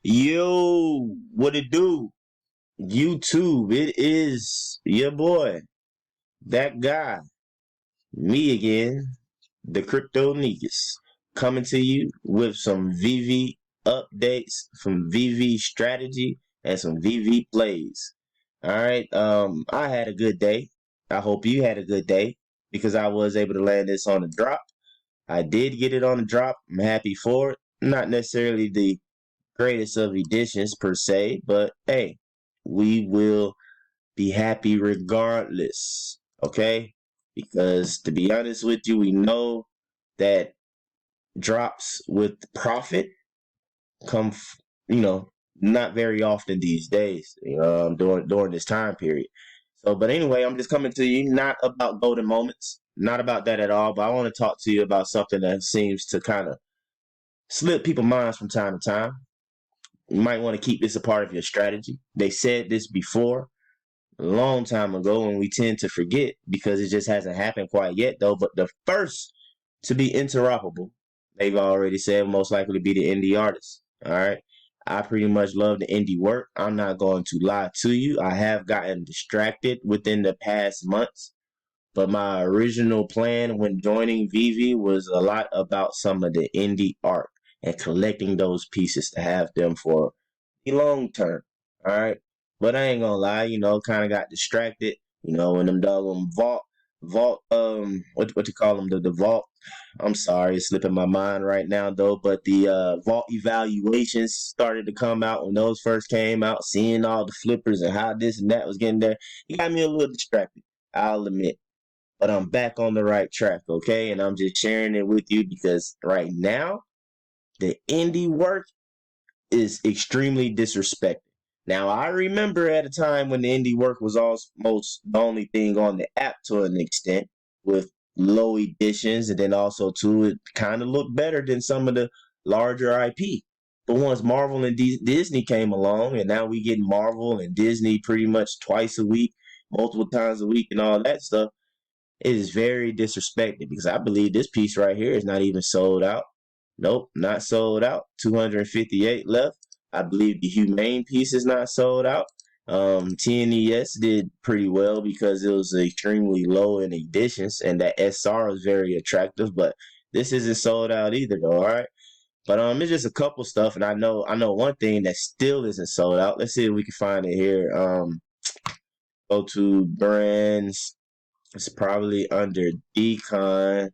Yo, what it do? YouTube, it is your boy, that guy, me again, the Crypto Negus, coming to you with some VV updates, some VV strategy, and some VV plays. All right, I had a good day. I hope you had a good day because I was able to land this on a drop. I did get it on a drop. I'm happy for it. Not necessarily the greatest of editions per se, but hey, we will be happy regardless. Okay? Because to be honest with you, we know that drops with profit come, not very often these days, during this time period. So, but anyway, I'm just coming to you not about golden moments, not about that at all, but I want to talk to you about something that seems to kind of slip people's minds from time to time. You might want to keep this a part of your strategy. They said this before, a long time ago, and we tend to forget because it just hasn't happened quite yet, though. But the first to be interoperable, they've already said, most likely to be the indie artist. All right. I pretty much love the indie work. I'm not going to lie to you. I have gotten distracted within the past months, but my original plan when joining Veve was a lot about some of the indie art and collecting those pieces to have them for the long term. All right. But I ain't gonna lie, kind of got distracted, when them doggone what you call them, the vault. I'm sorry, it's slipping my mind right now though. But the vault evaluations started to come out when those first came out, seeing all the flippers and how this and that was getting there. It got me a little distracted, I'll admit. But I'm back on the right track, okay? And I'm just sharing it with you because right now, the indie work is extremely disrespected. Now, I remember at a time when the indie work was almost the only thing on the app to an extent, with low editions, and then also, too, it kind of looked better than some of the larger IP. But once Marvel and Disney came along, and now we get Marvel and Disney pretty much twice a week, multiple times a week, and all that stuff, it is very disrespected because I believe this piece right here is not even sold out. Nope, not sold out. 258 left. I believe the Humane piece is not sold out. TNES did pretty well because it was extremely low in editions, and that SR was very attractive. But this isn't sold out either, though. All right, but it's just a couple stuff, and I know one thing that still isn't sold out. Let's see if we can find it here. Go to brands. It's probably under Decon.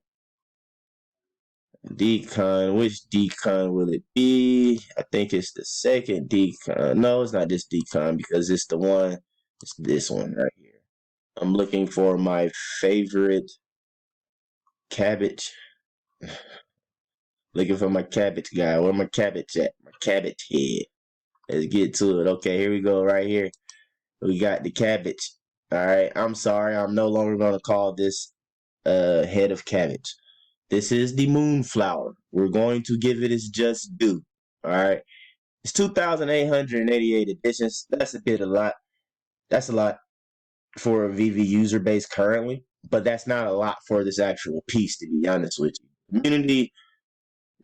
Decon, which Decon will it be? I think it's the second Decon. No, it's not this Decon because it's the one. It's this one right here. I'm looking for my favorite cabbage. Looking for my cabbage guy. Where my cabbage at? My cabbage head. Let's get to it. Okay, here we go right here. We got the cabbage. All right, I'm sorry. I'm no longer going to call this head of cabbage. This is the moonflower. We're going to give it its just due. All right. It's 2,888 editions. That's a lot. That's a lot for a Veve user base currently, but that's not a lot for this actual piece, to be honest with you. The community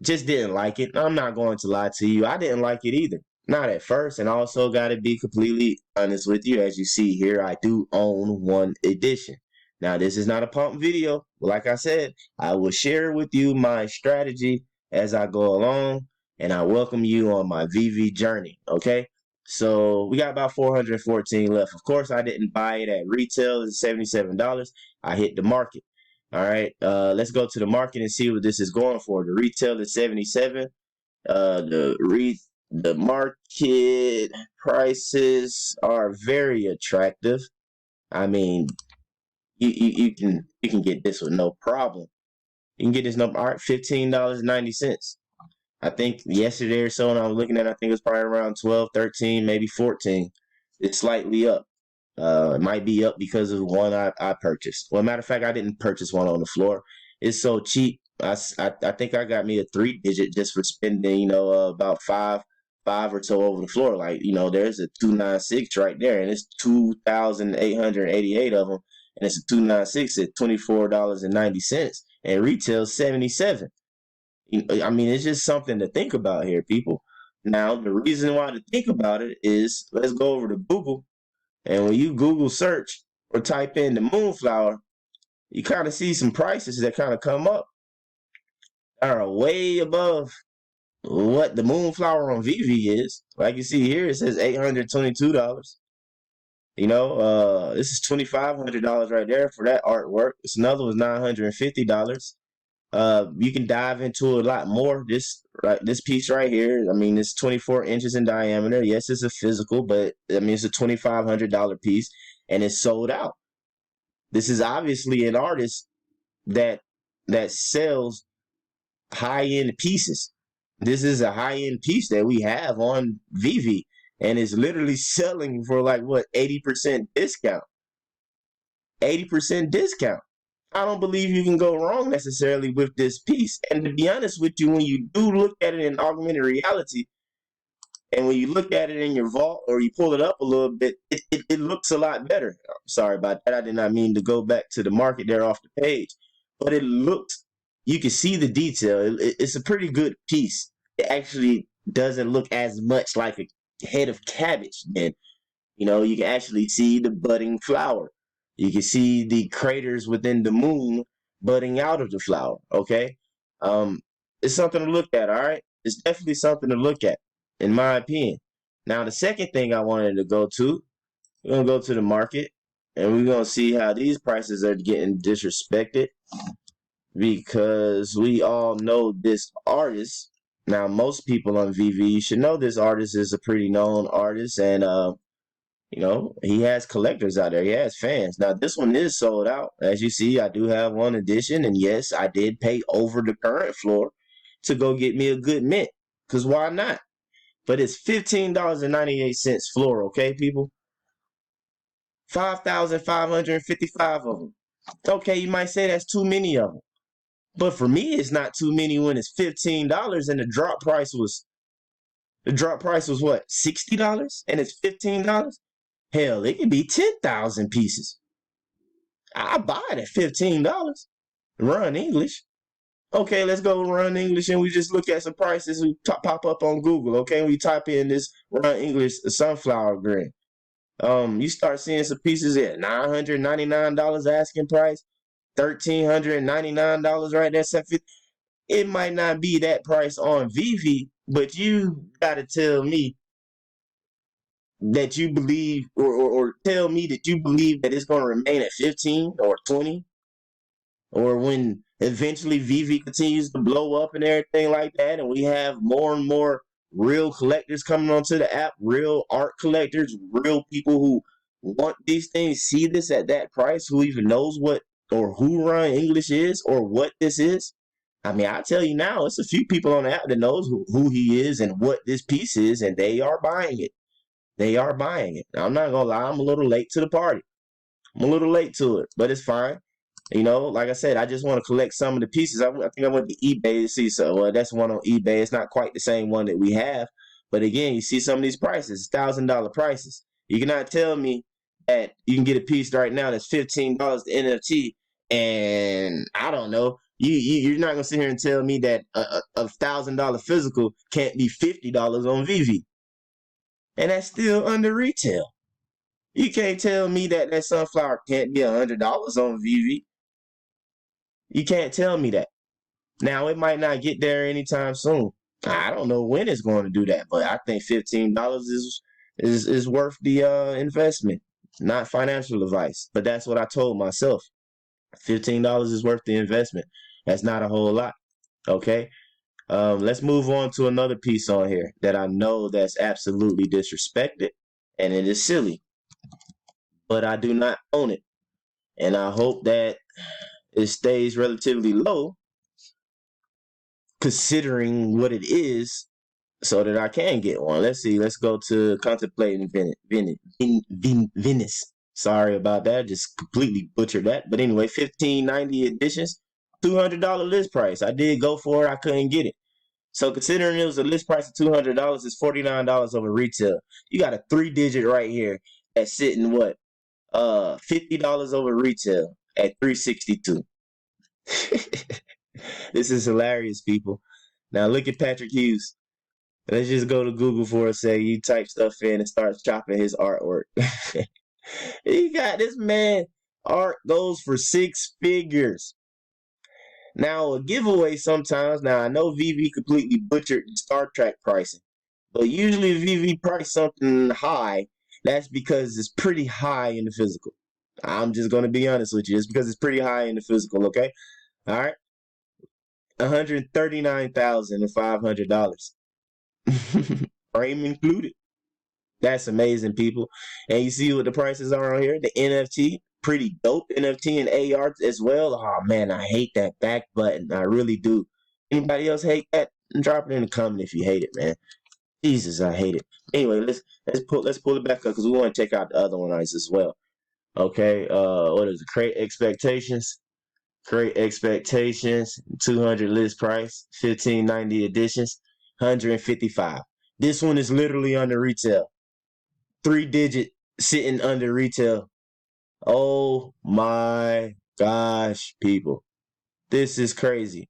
just didn't like it. I'm not going to lie to you. I didn't like it either. Not at first. And also got to be completely honest with you. As you see here, I do own one edition. Now, this is not a pump video. Like I said, I will share with you my strategy as I go along, and I welcome you on my Veve journey, okay? So we got about 414 left. Of course, I didn't buy it at retail. It's $77. I hit the market. All right, let's go to the market and see what this is going for. The retail is 77. The market prices are very attractive. I mean, you can get this with no problem. You can get this number. All right, $15.90. I think yesterday or so, and I was looking at it, I think it was probably around 12, 13, maybe 14. It's slightly up. It might be up because of one I purchased. Well, matter of fact, I didn't purchase one on the floor. It's so cheap. I think I got me a 3-digit just for spending, about five or so over the floor. Like, there's a 296 right there, and it's 2,888 of them, and it's a 296 at $24.90, and retail 77. I mean, it's just something to think about here, people. Now, the reason why to think about it is, let's go over to Google, and when you Google search or type in the moonflower, you kind of see some prices that kind of come up that are way above what the moonflower on Veve is. Like you see here, it says $822. This is $2,500 right there for that artwork. This another was $950. You can dive into a lot more. This piece right here, I mean, it's 24 inches in diameter. Yes, it's a physical, but I mean, it's a $2,500 piece, and it's sold out. This is obviously an artist that sells high-end pieces. This is a high-end piece that we have on Veve, and it's literally selling for like what, 80% discount. 80% discount. I don't believe you can go wrong necessarily with this piece. And to be honest with you, when you do look at it in augmented reality, and when you look at it in your vault or you pull it up a little bit, it looks a lot better. I'm sorry about that. I did not mean to go back to the market there off the page. But it looks, you can see the detail. It's a pretty good piece. It actually doesn't look as much like a head of cabbage. And, you can actually see the budding flower. You can see the craters within the moon budding out of the flower, okay? It's something to look at, all right? It's definitely something to look at, in my opinion. Now, the second thing I wanted to go to, we're going to go to the market, and we're going to see how these prices are getting disrespected, because we all know this artist. Now, most people on Veve should know this artist is a pretty known artist, and he has collectors out there. He has fans. Now, this one is sold out. As you see, I do have one edition. And yes, I did pay over the current floor to go get me a good mint. Because why not? But it's $15.98 floor, okay, people? 5,555 of them. Okay, you might say that's too many of them. But for me, it's not too many when it's $15 and the drop price was what, $60? And it's $15? Hell, it could be 10,000 pieces. I buy it at $15. Run English. Okay, let's go Run English, and we just look at some prices who pop up on Google. Okay, we type in this Run English sunflower green. You start seeing some pieces at $999 asking price, $1,399 right there. It might not be that price on Veve, but you gotta tell me that you believe, or tell me that you believe that it's going to remain at 15 or 20, or when eventually Veve continues to blow up and everything like that, and we have more and more real collectors coming onto the app, real art collectors, real people who want these things, see this at that price, who even knows what or who Run English is or what this is. I mean, I tell you now, it's a few people on the app that knows who he is and what this piece is, and they are buying it. They are buying it. I'm not gonna lie, I'm a little late to the party. I'm a little late to it, but it's fine. Like I said, I just want to collect some of the pieces. I think I went to eBay to see some. Well, that's one on eBay. It's not quite the same one that we have, but again, you see some of these prices, $1,000 prices. You cannot tell me that you can get a piece right now that's $15 to NFT, and I don't know. You're not gonna sit here and tell me that a $1,000 physical can't be $50 on Veve. And that's still under retail. You can't tell me that sunflower can't be $100 on Veve. You can't tell me that. Now, it might not get there anytime soon. I don't know when it's going to do that, but I think $15 is worth the investment. Not financial advice, but that's what I told myself. $15 is worth the investment. That's not a whole lot. Okay. Let's move on to another piece on here that I know that's absolutely disrespected, and it is silly, but I do not own it, and I hope that it stays relatively low considering what it is, so that I can get one. Let's see. Let's go to Contemplating Venice. Sorry about that. Just completely butchered that. But anyway, 1590 editions, $200 list price. I did go for it. I couldn't get it. So considering it was a list price of $200, it's $49 over retail. You got a 3-digit right here that's sitting what? $50 over retail at $362. This is hilarious, people. Now look at Patrick Hughes. Let's just go to Google for a second. You type stuff in and start shopping his artwork. He got this man art goes for 6 figures. Now a giveaway sometimes. Now I know Veve completely butchered Star Trek pricing, but usually if Veve price something high, that's because it's pretty high in the physical. I'm just gonna be honest with you. It's because it's pretty high in the physical. Okay, all right. $139,500, frame included. That's amazing, people. And you see what the prices are on here? The NFT, pretty dope NFT and AR as well. Oh man, I hate that back button. I really do. Anybody else hate that? Drop it in the comment if you hate it, man. Jesus, I hate it. Anyway, let's pull it back up because we want to check out the other one as well. Okay, what is it? Create expectations. Create expectations. 200 list price. 1590 editions. 155. This one is literally under retail. 3-digit sitting under retail. Oh my gosh, people. This is crazy.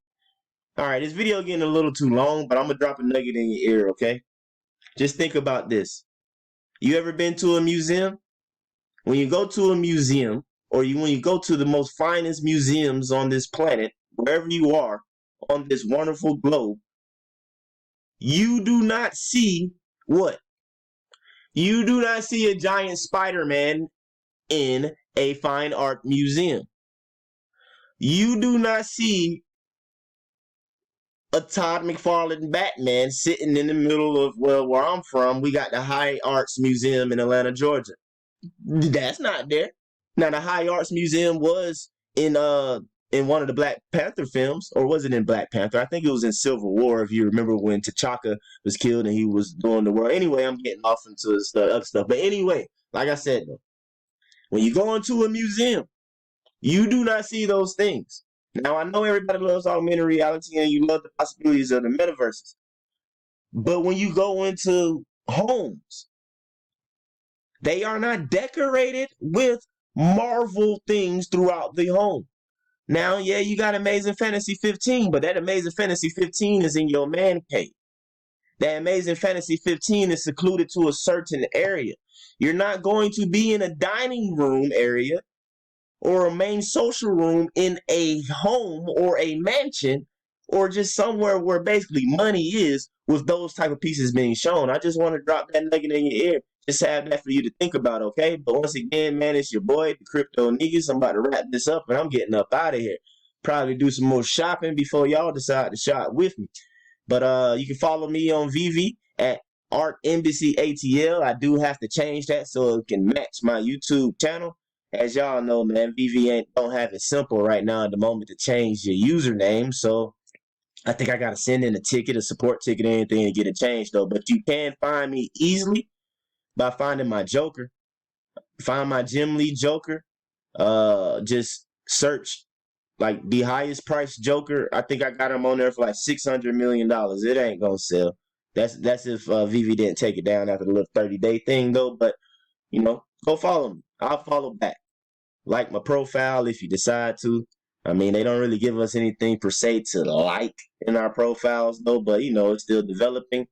All right, this video getting a little too long, but I'm going to drop a nugget in your ear, okay? Just think about this. You ever been to a museum? When you go to a museum, or when you go to the most finest museums on this planet, wherever you are on this wonderful globe, you do not see what? You do not see a giant Spider-Man in a fine art museum. You do not see a Todd McFarlane Batman sitting in the middle of, well, where I'm from, we got the High Arts Museum in Atlanta, Georgia. That's not there. Now the High Arts Museum was in one of the Black Panther films, or was it in Black Panther? I think it was in Civil War, if you remember when T'Chaka was killed and he was doing the world. Anyway, I'm getting off into the other stuff. But anyway, like I said, though, when you go into a museum, you do not see those things. Now, I know everybody loves augmented reality and you love the possibilities of the metaverses. But when you go into homes, they are not decorated with Marvel things throughout the home. Now, yeah, you got Amazing Fantasy 15, but that Amazing Fantasy 15 is in your man cave. That Amazing Fantasy 15 is secluded to a certain area. You're not going to be in a dining room area or a main social room in a home or a mansion or just somewhere where basically money is with those type of pieces being shown. I just want to drop that nugget in your ear. Just have that for you to think about, okay? But once again, man, it's your boy, the Crypto Niggas. I'm about to wrap this up and I'm getting up out of here. Probably do some more shopping before y'all decide to shop with me. But you can follow me on Veve at Art Embassy ATL. I do have to change that so it can match my YouTube channel. As y'all know, man, Veve don't have it simple right now at the moment to change your username. So I think I gotta send in a ticket, a support ticket, or anything to get it changed though. But you can find me easily by finding my Joker. Find my Jim Lee Joker. Just search like the highest price Joker. I think I got him on there for like $600 million. It ain't gonna sell. That's if Veve didn't take it down after the little 30-day thing though. But you know, go follow me. I'll follow back. Like my profile if you decide to. I mean, they don't really give us anything per se to like in our profiles though, but you know, it's still developing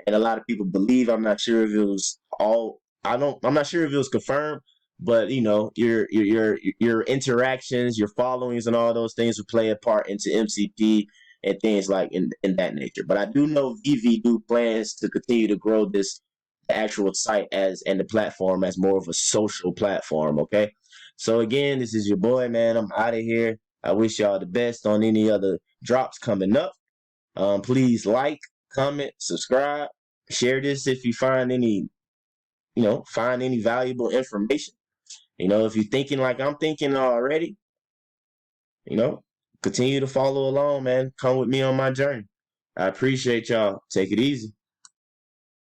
and a lot of people believe. I'm not sure if it was I'm not sure if it was confirmed, but you know, your interactions, your followings and all those things will play a part into MCP and things like in that nature. But I do know Veve do plans to continue to grow this actual site as and the platform as more of a social platform, okay? So again, this is your boy, man. I'm out of here. I wish y'all the best on any other drops coming up. Please like, comment, subscribe, share this if you find any, find any valuable information. If you're thinking like I'm thinking already, continue to follow along, man. Come with me on my journey. I appreciate y'all. Take it easy.